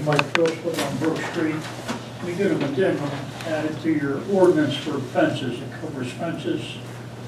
Mike Phillips on Brook Street. We get an addendum added to your ordinance for fences. It covers fences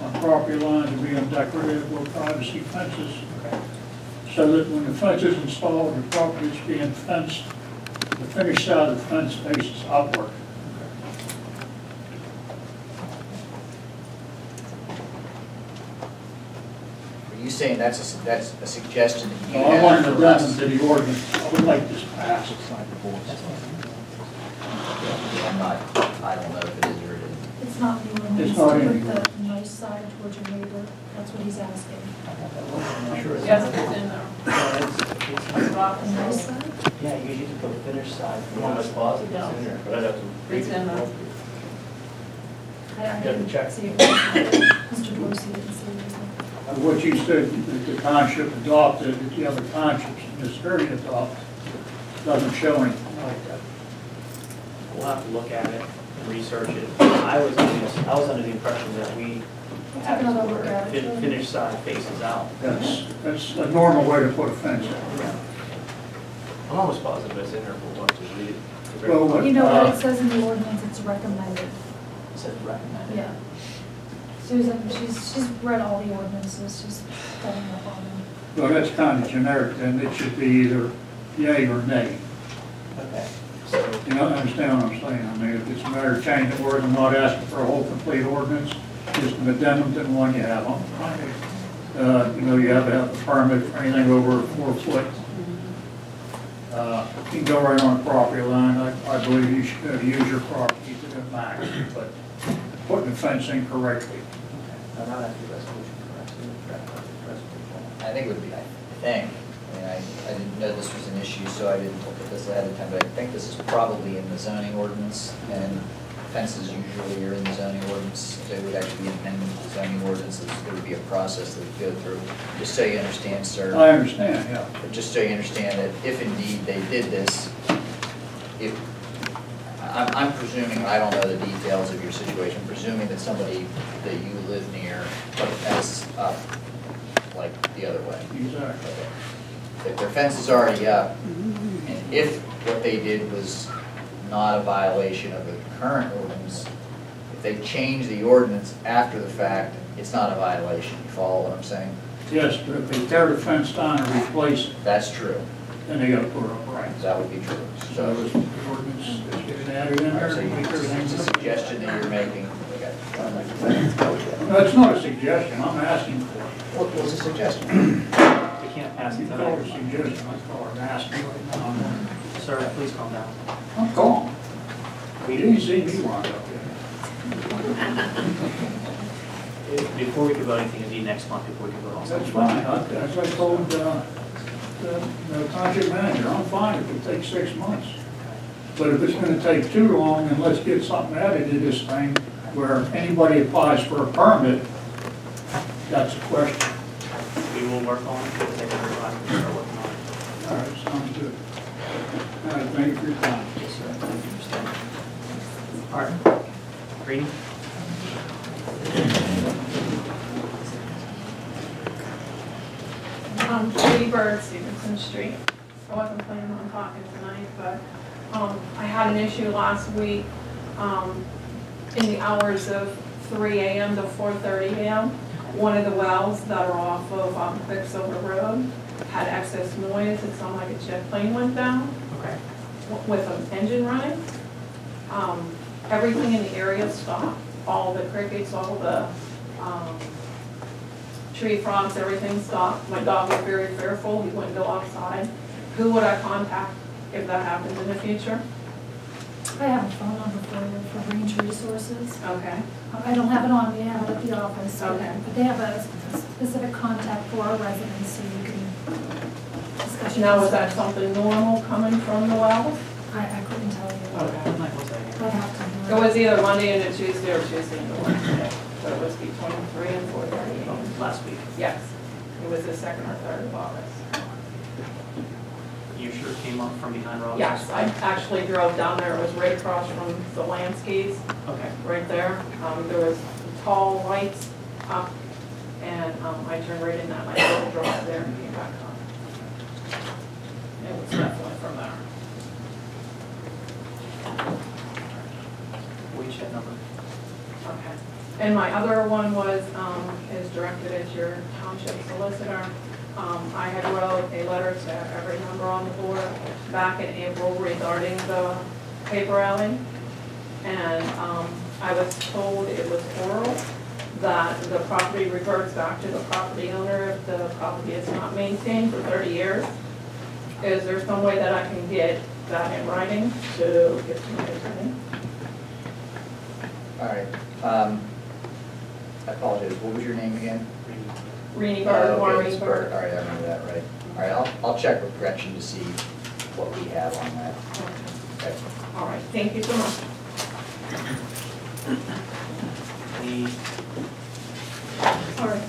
on property lines and being decorative or privacy fences. So that when the fence is installed, the property is being fenced, the finished side of the fence faces outward. Are you saying that's a suggestion that you I have want an for us? addendum to the ordinance. I would like this passed. I'm not, I don't know if it is or it isn't. It's not the ordinance It's to not put in the the nice side towards your neighbor. That's what he's asking. Yes, it's in there. The nice side? Yeah, you usually put the finished side. One was positive, Yeah. it's in there, but I'd have to read It's in there. I have to didn't check. see it. Mr. Dorsey didn't see anything. What you said that the township adopted, that the other townships in this area adopt, doesn't show anything like that. We'll have to look at it, research it. I was under the impression that we have Take another look at it. finished side faces out. That's a normal way to put a fence in. Yeah. I'm almost positive it's in there for one to read it. Well, what- You know what it says in the ordinance, it's recommended. It says recommended. Yeah. Susan, she's read all the ordinances, she's studying up on them. Well, that's kind of generic, then it should be either yay or nay. Okay. So, You know, understand what I'm saying? I mean, if it's a matter of changing words, I'm not asking for a whole complete ordinance, just an addendum to the one you have on. You know, you have to have a permit for anything over 4 foot. You can go right on the property line. I believe you should use your property to the max, but putting the fence in correctly. I'm not at the resolution correct. I think it would be, I mean, I didn't know this was an issue, so I didn't look at this ahead of time, but I think this is probably in the zoning ordinance, and fences usually are in the zoning ordinance. They would actually be amended to the zoning ordinance. There would be a process that would go through. Just so you understand, sir. I understand, yeah. But just so you understand that if indeed they did this, if, I'm presuming, I don't know the details of your situation, presuming that somebody that you live near put a fence up like the other way. Exactly. If their fence is already up, and if what they did was not a violation of the current ordinance, if they change the ordinance after the fact, it's not a violation. You follow what I'm saying? Yes, but if they tear the fence down and replace it, That's true. then they gotta put it up right. That would be true. So this ordinance is getting added in there So to make everything. it's a suggestion that you're making. Okay. No, it's not a suggestion, I'm asking for it. What was a suggestion? We can't pass You it call it a tonight. suggestion, I call it an asking right now. Sir, please calm down. I'm calm. You didn't see me wind up there. Before we can vote anything, it'd be next month before we can vote on That's something. fine, as I told the township manager, I'm fine if it takes 6 months. But if it's gonna take too long, then let's get something added to this thing where anybody applies for a permit, that's a question. We will work on it, we'll take every time we start working on it. All right, sounds good. All right, thank you for your time. Yes, sir, thank you, Mr. Chairman. All right, Grady? Judy Bird, Stevenson Street. I wasn't planning on talking tonight, but I had an issue last week in the hours of 3 a.m. to 4:30 a.m. One of the wells that are off of Quicksilver Road had excess noise. It sounded like a jet plane went down Okay. with an engine running. Everything in the area stopped. All the crickets, all the tree frogs, everything stopped. My dog was very fearful. He wouldn't go outside. Who would I contact if that happens in the future? I have a phone number for you for Range Resources. Okay. I don't have it on me, I have it at the office. Okay. But they have a specific contact for our residents, so you can discuss. Now, was that something normal coming from the wells? I couldn't tell you. What night was that I'd again? have to. It was either Monday into Tuesday or Tuesday into Wednesday. So it was between 3 and 4:30. Last week. Yes. It was the 2nd or 3rd of August. You sure it came up from behind Robinson's? Yes, I actually drove down there. It was right across from the landscapes, Okay. right there. There was tall lights up, and I turned right in that, my little drive there and came back up. It was definitely from there. And my other one was, is directed at your township solicitor. I had wrote a letter to every member on the board back in April regarding the paper alley. And I was told it was oral, that the property reverts back to the property owner if the property is not maintained for 30 years. Is there some way that I can get that in writing to get to my attorney? All right. I apologize, what was your name again? Reenie Bird, Warren Okay, it's Bird. Bird. All right, I remember that, right. All right, I'll check with Gretchen to see what we have on that. Okay. All right, thank you so much. The, Sorry,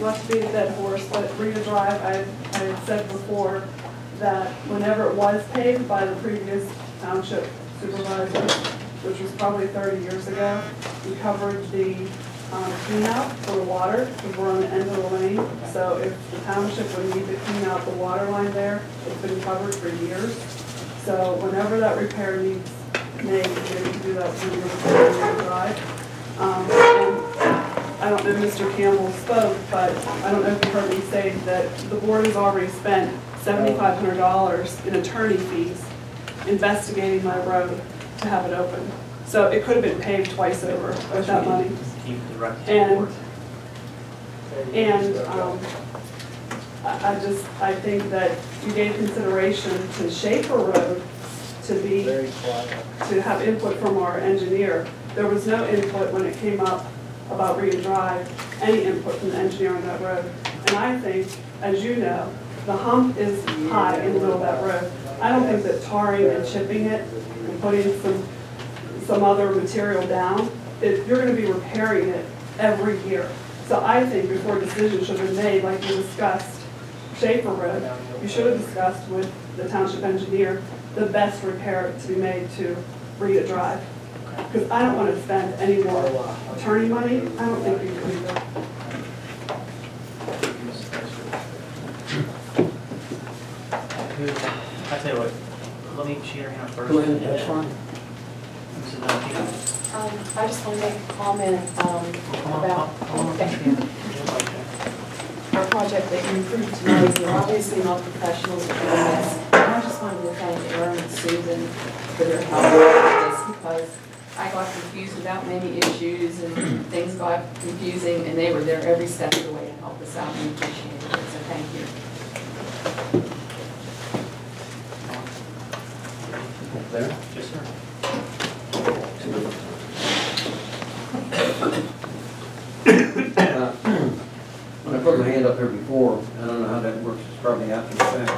not to beat a dead horse, but Rita Drive, I had said before that whenever it was paved by the previous township supervisor, which was probably 30 years ago, we covered the cleanout for the water, because we're on the end of the lane. So if the township would need to clean out the water line there, it's been covered for years. So whenever that repair needs made, they can do that through the drive. And I don't know if Mr. Campbell spoke, but I don't know if you heard me say that the board has already spent $7,500 in attorney fees investigating my road to have it open. So it could have been paved twice over with that money. keep the record And, report. I think that you gave consideration to Schaefer Road to have input from our engineer. There was no input when it came up about Rita Drive, any input from the engineer on that road. And I think, as you know, the hump is high in the middle of that road. I don't think that tarring and chipping it and putting some other material down, you're gonna be repairing it every year. So I think before a decision should have been made, like you discussed, Schaefer Road, you should have discussed with the township engineer the best repair to be made to Rita Drive. Because I don't want to spend any more attorney money. I don't think you can do that. I tell you what, let me share her hand first. Go ahead, that's fine. Mrs. Valentino. I just want to make a comment about our project that you approved tonight. You're obviously not professionals at doing this. And I just wanted to thank Aaron and Susan for their help with this, because I got confused about many issues and things got confusing, and they were there every step of the way to help us out, and we appreciate it. So thank you. There? Yes, sir. When I put my hand up there before, I don't know how that works, it's probably after the fact,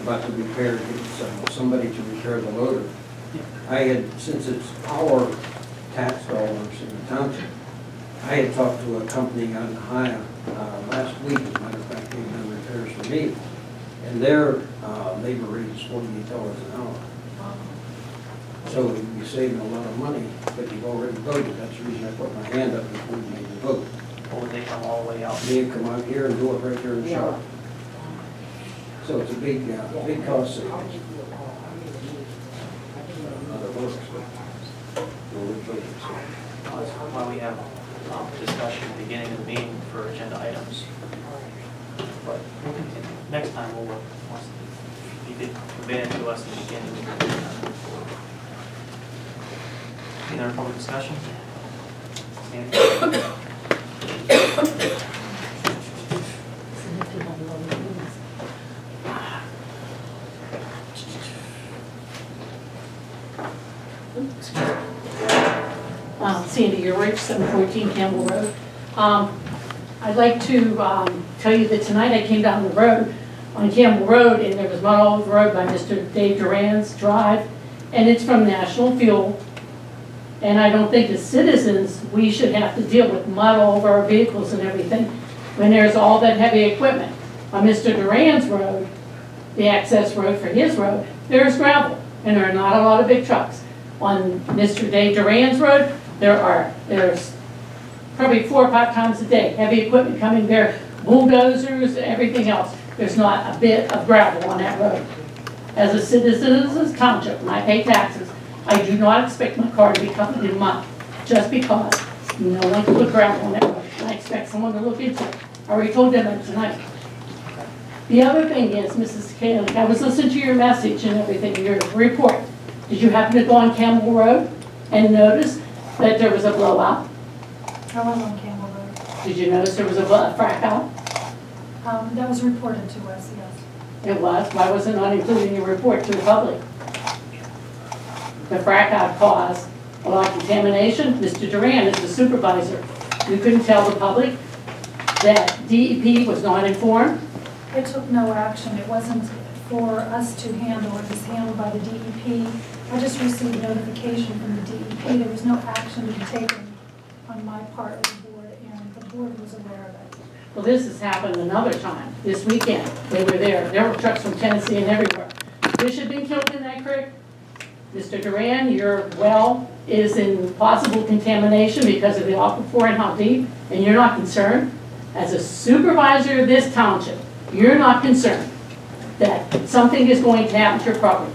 about the repair, get somebody to repair the loader. I had, since it's our tax dollars in the township, I had talked to a company out in Ohio last week, as a matter of fact, they've done repairs for me, and their labor rate is $48 an hour. So you're saving a lot of money, but you've already voted. That's the reason I put my hand up before you made the vote. Or would they come all the way out? They come out here and do it right there in the shop. So it's a big cost savings. Other works, but we'll vote, so. That's why we have discussion at the beginning of the meeting for agenda items. But we'll continue. Next time we'll work. Once you did convey it to us at the beginning. Any other public discussion? Sandy? Sandy Urich, 714 Campbell Road. I'd like to tell you that tonight I came down the road on Campbell Road, and there was mud all over the road by Mr. Dave Duran's drive, and it's from National Fuel. And I don't think as citizens we should have to deal with mud all over our vehicles and everything when there's all that heavy equipment. On Mr. Duran's road, the access road for his road, there's gravel, and there are not a lot of big trucks. On Mr. Dave Duran's road, there's probably 4 or 5 times a day heavy equipment coming there, bulldozers, everything else. There's not a bit of gravel on that road. As a citizen of this township, and I pay taxes, I do not expect my car to be covered in mud just because No one can put gravel on that road, and I expect someone to look into it. I already told them that tonight. The other thing is, Mrs. Kaylee, I was listening to your message and everything, your report. Did you happen to go on Campbell Road and notice that there was a blowout? I was on Campbell Road. Did you notice there was a frack out? That was reported to us, yes. It was. Why was it not included in your report to the public? The frack out caused a lot of contamination. Mr. Duran is the supervisor. You couldn't tell the public that DEP was not informed? It took no action. It wasn't for us to handle. It was handled by the DEP. I just received notification from the DEP. There was no action to be taken on my part of the board, and the board was aware of it. Well, this has happened another time. This weekend, they were there. There were trucks from Tennessee and everywhere. Fish had been killed in that creek. Mr. Duran, your well is in possible contamination because of the aquifer and how deep, and you're not concerned? As a supervisor of this township, you're not concerned that something is going to happen to your property.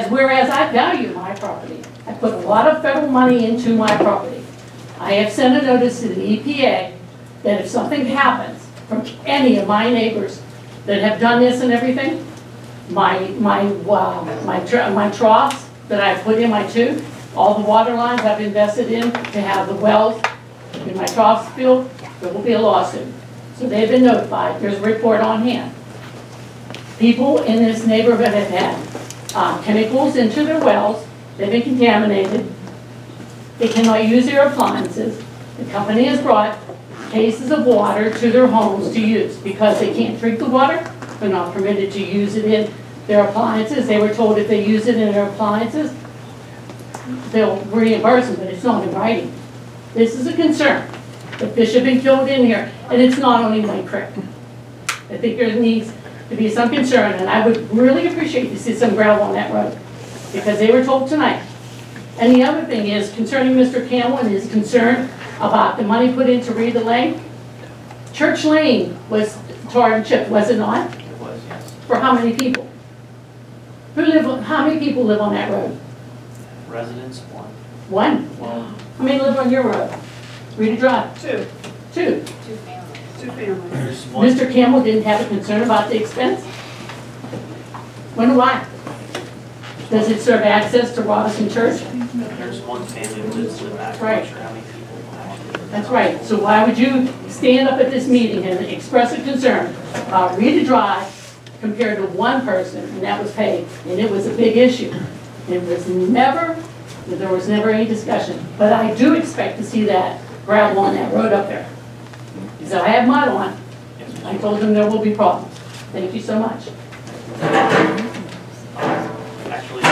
Whereas I value my property. I put a lot of federal money into my property. I have sent a notice to the EPA that if something happens from any of my neighbors that have done this and everything, my troughs that I put in my tube, all the water lines I've invested in to have the wells in my troughs filled, there will be a lawsuit. So they've been notified. There's a report on hand. People in this neighborhood have had chemicals into their wells. They've been contaminated. They cannot use their appliances. The company has brought cases of water to their homes to use because they can't drink the water. They're not permitted to use it in their appliances. They were told if they use it in their appliances, they'll reimburse them, but it's not in writing. This is a concern. The fish have been killed in here, and it's not only my creek. I think there needs to be some concern, and I would really appreciate to see some gravel on that road, because they were told tonight. And the other thing is, concerning Mr. Campbell and his concern about the money put into Rita Lane, Church Lane was tarred and chipped, was it not? It was, yes. For how many people? How many people live on that road? Residents, one. One? Well, How many live on your road? Rita Drive? Two Two. families. there's one. Mr. Campbell didn't have a concern about the expense? Wonder why? Does it serve access to Robinson Church? There's one family who lives in the back. I'm Right. not sure how many people. That's right. So why would you stand up at this meeting and express a concern about Rita Drive compared to one person, and that was paid, and it was a big issue. There was never any discussion. But I do expect to see that gravel on that road up there. Because I have my lawn. Yes, I told them there will be problems. Thank you so much. actually,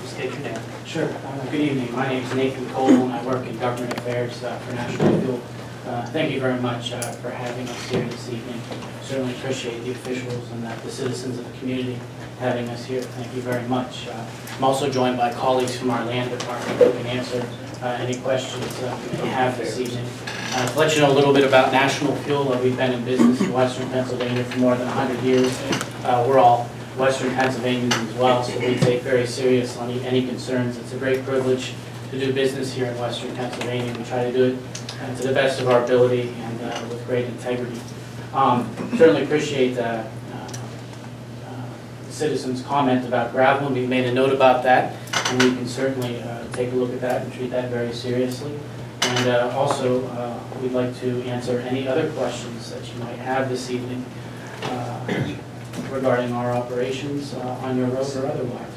state your name. Sure. Good evening. My name is Nathan Cole, and I work in government affairs for National Fuel. Thank you very much for having us here this evening. Certainly appreciate the officials and the citizens of the community having us here. Thank you very much. I'm also joined by colleagues from our land department who can answer any questions you may have this evening. To let you know a little bit about National Fuel, we've been in business in Western Pennsylvania for more than 100 years. We're all Western Pennsylvanians as well, so we take very seriously any concerns. It's a great privilege to do business here in Western Pennsylvania. We try to do it to the best of our ability and with great integrity. Certainly appreciate the citizens' comment about gravel, and we made a note about that, and we can certainly take a look at that and treat that very seriously. And also, we'd like to answer any other questions that you might have this evening regarding our operations on your road or otherwise.